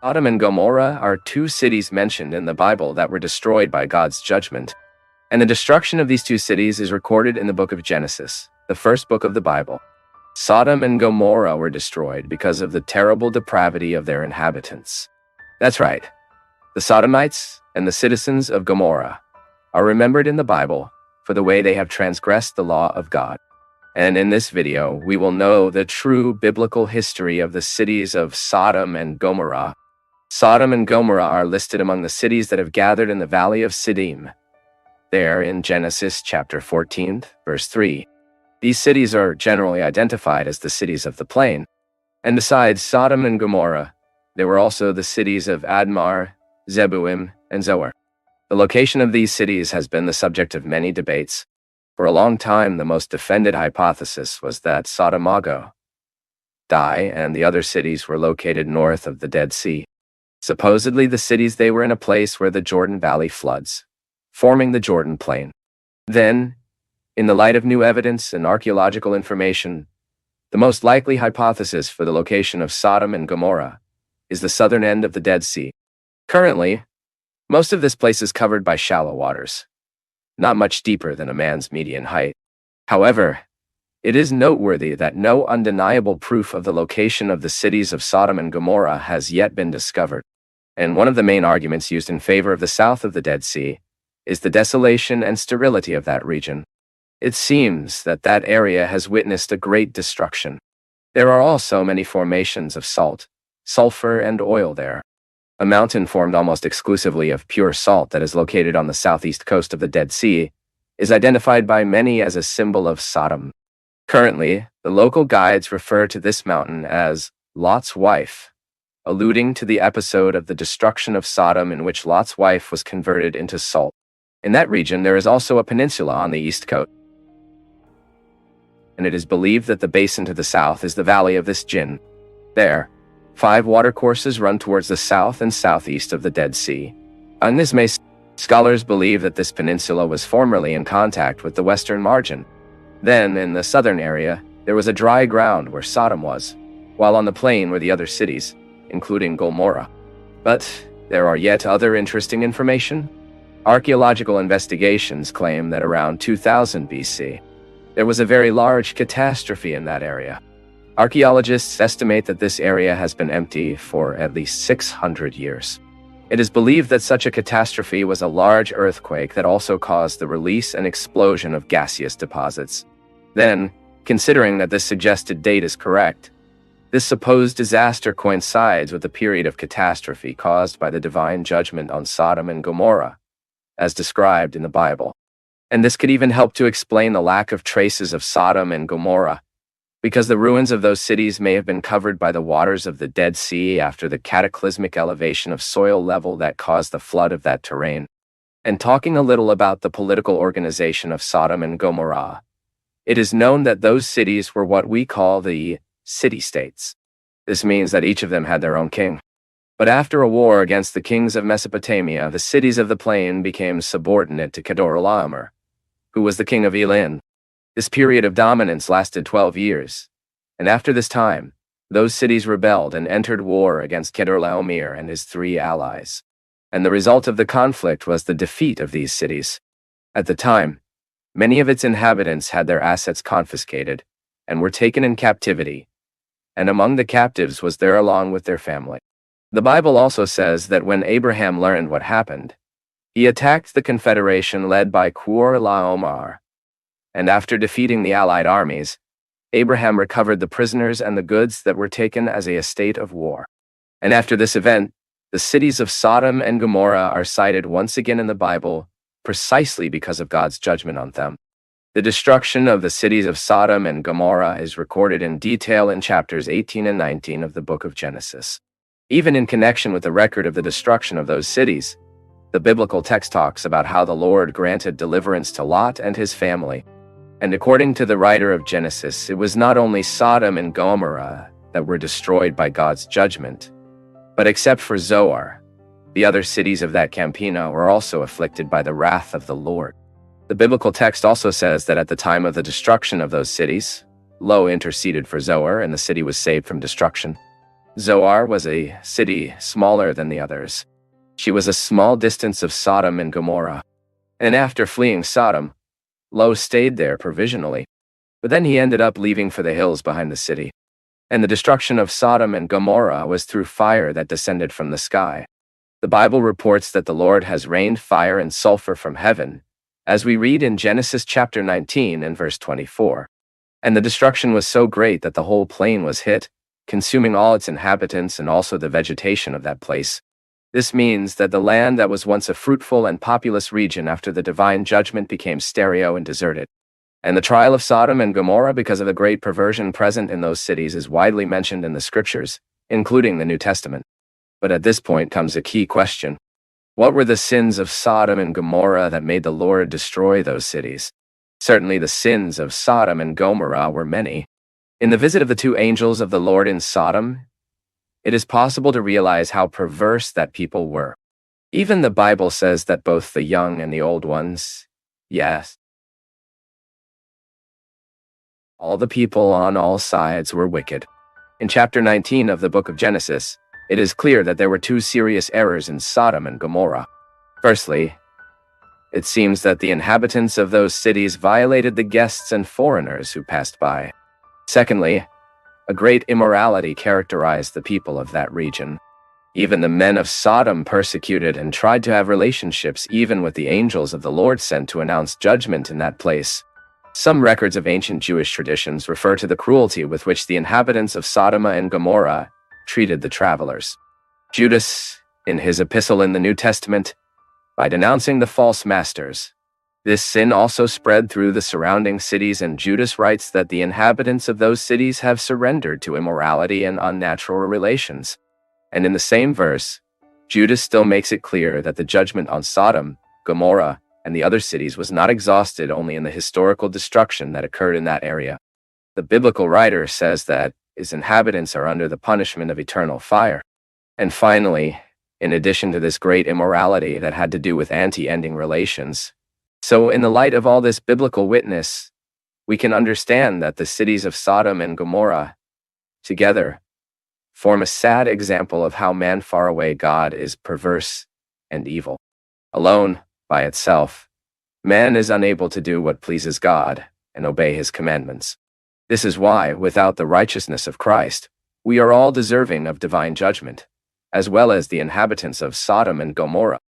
Sodom and Gomorrah are two cities mentioned in the Bible that were destroyed by God's judgment. And the destruction of these two cities is recorded in the book of Genesis, the first book of the Bible. Sodom and Gomorrah were destroyed because of the terrible depravity of their inhabitants. That's right. The Sodomites and the citizens of Gomorrah are remembered in the Bible for the way they have transgressed the law of God. And in this video, we will know the true biblical history of the cities of Sodom and Gomorrah. Sodom and Gomorrah are listed among the cities that have gathered in the valley of Sodom, there in Genesis chapter 14, verse 3. These cities are generally identified as the cities of the plain. And besides Sodom and Gomorrah, there were also the cities of Admar, Zeboim, and Zoar. The location of these cities has been the subject of many debates. For a long time, the most defended hypothesis was that Sodom and the other cities were located north of the Dead Sea. Supposedly, the cities they were in a place where the Jordan Valley floods, forming the Jordan Plain. Then, in the light of new evidence and archaeological information, the most likely hypothesis for the location of Sodom and Gomorrah is the southern end of the Dead Sea. Currently, most of this place is covered by shallow waters, not much deeper than a man's median height. However, it is noteworthy that no undeniable proof of the location of the cities of Sodom and Gomorrah has yet been discovered. And one of the main arguments used in favor of the south of the Dead Sea is the desolation and sterility of that region. It seems that that area has witnessed a great destruction. There are also many formations of salt, sulfur, and oil there. A mountain formed almost exclusively of pure salt that is located on the southeast coast of the Dead Sea is identified by many as a symbol of Sodom. Currently, the local guides refer to this mountain as Lot's wife, alluding to the episode of the destruction of Sodom in which Lot's wife was converted into salt. In that region, there is also a peninsula on the east coast, and it is believed that the basin to the south is the valley of this Jinn. There, 5 watercourses run towards the south and southeast of the Dead Sea. On this scholars believe that this peninsula was formerly in contact with the western margin. Then, in the southern area, there was a dry ground where Sodom was, while on the plain were the other cities, including Gomorrah. But there are yet other interesting information. Archaeological investigations claim that around 2000 BC, there was a very large catastrophe in that area. Archaeologists estimate that this area has been empty for at least 600 years. It is believed that such a catastrophe was a large earthquake that also caused the release and explosion of gaseous deposits. Then, considering that this suggested date is correct, this supposed disaster coincides with the period of catastrophe caused by the divine judgment on Sodom and Gomorrah, as described in the Bible. And this could even help to explain the lack of traces of Sodom and Gomorrah, because the ruins of those cities may have been covered by the waters of the Dead Sea after the cataclysmic elevation of soil level that caused the flood of that terrain. And talking a little about the political organization of Sodom and Gomorrah, it is known that those cities were what we call the city-states. This means that each of them had their own king. But after a war against the kings of Mesopotamia, the cities of the plain became subordinate to Chedorlaomer, who was the king of Elam. This period of dominance lasted 12 years, and after this time, those cities rebelled and entered war against Chedorlaomer and his 3 allies. And the result of the conflict was the defeat of these cities. At the time, many of its inhabitants had their assets confiscated and were taken in captivity, and among the captives was there along with their family. The Bible also says that when Abraham learned what happened, he attacked the confederation led by Chedorlaomer, and after defeating the allied armies, Abraham recovered the prisoners and the goods that were taken as a state of war. And after this event, the cities of Sodom and Gomorrah are cited once again in the Bible precisely because of God's judgment on them. The destruction of the cities of Sodom and Gomorrah is recorded in detail in chapters 18 and 19 of the book of Genesis. Even in connection with the record of the destruction of those cities, the biblical text talks about how the Lord granted deliverance to Lot and his family. And according to the writer of Genesis, it was not only Sodom and Gomorrah that were destroyed by God's judgment, but except for Zoar, the other cities of that Campina were also afflicted by the wrath of the Lord. The biblical text also says that at the time of the destruction of those cities, Lo interceded for Zoar, and the city was saved from destruction. Zoar was a city smaller than the others. She was a small distance of Sodom and Gomorrah. And after fleeing Sodom, Lot stayed there provisionally. But then he ended up leaving for the hills behind the city. And the destruction of Sodom and Gomorrah was through fire that descended from the sky. The Bible reports that the Lord has rained fire and sulfur from heaven, as we read in Genesis chapter 19 and verse 24. And the destruction was so great that the whole plain was hit, consuming all its inhabitants and also the vegetation of that place. This means that the land that was once a fruitful and populous region after the divine judgment became sterile and deserted. And the trial of Sodom and Gomorrah because of the great perversion present in those cities is widely mentioned in the scriptures, including the New Testament. But at this point comes a key question. What were the sins of Sodom and Gomorrah that made the Lord destroy those cities? Certainly the sins of Sodom and Gomorrah were many. In the visit of the two angels of the Lord in Sodom, it is possible to realize how perverse that people were. Even the Bible says that both the young and the old ones, yes, all the people on all sides were wicked. In chapter 19 of the book of Genesis, it is clear that there were two serious errors in Sodom and Gomorrah. Firstly, it seems that the inhabitants of those cities violated the guests and foreigners who passed by. Secondly, a great immorality characterized the people of that region. Even the men of Sodom persecuted and tried to have relationships even with the angels of the Lord sent to announce judgment in that place. Some records of ancient Jewish traditions refer to the cruelty with which the inhabitants of Sodom and Gomorrah treated the travelers. Judas, in his epistle in the New Testament, by denouncing the false masters, this sin also spread through the surrounding cities, and Judas writes that the inhabitants of those cities have surrendered to immorality and unnatural relations. And in the same verse, Judas still makes it clear that the judgment on Sodom, Gomorrah, and the other cities was not exhausted only in the historical destruction that occurred in that area. The biblical writer says that its inhabitants are under the punishment of eternal fire. And finally, in addition to this great immorality that had to do with anti-ending relations, so in the light of all this biblical witness, we can understand that the cities of Sodom and Gomorrah, together, form a sad example of how man far away God is perverse and evil. Alone, by itself, man is unable to do what pleases God and obey his commandments. This is why, without the righteousness of Christ, we are all deserving of divine judgment, as well as the inhabitants of Sodom and Gomorrah.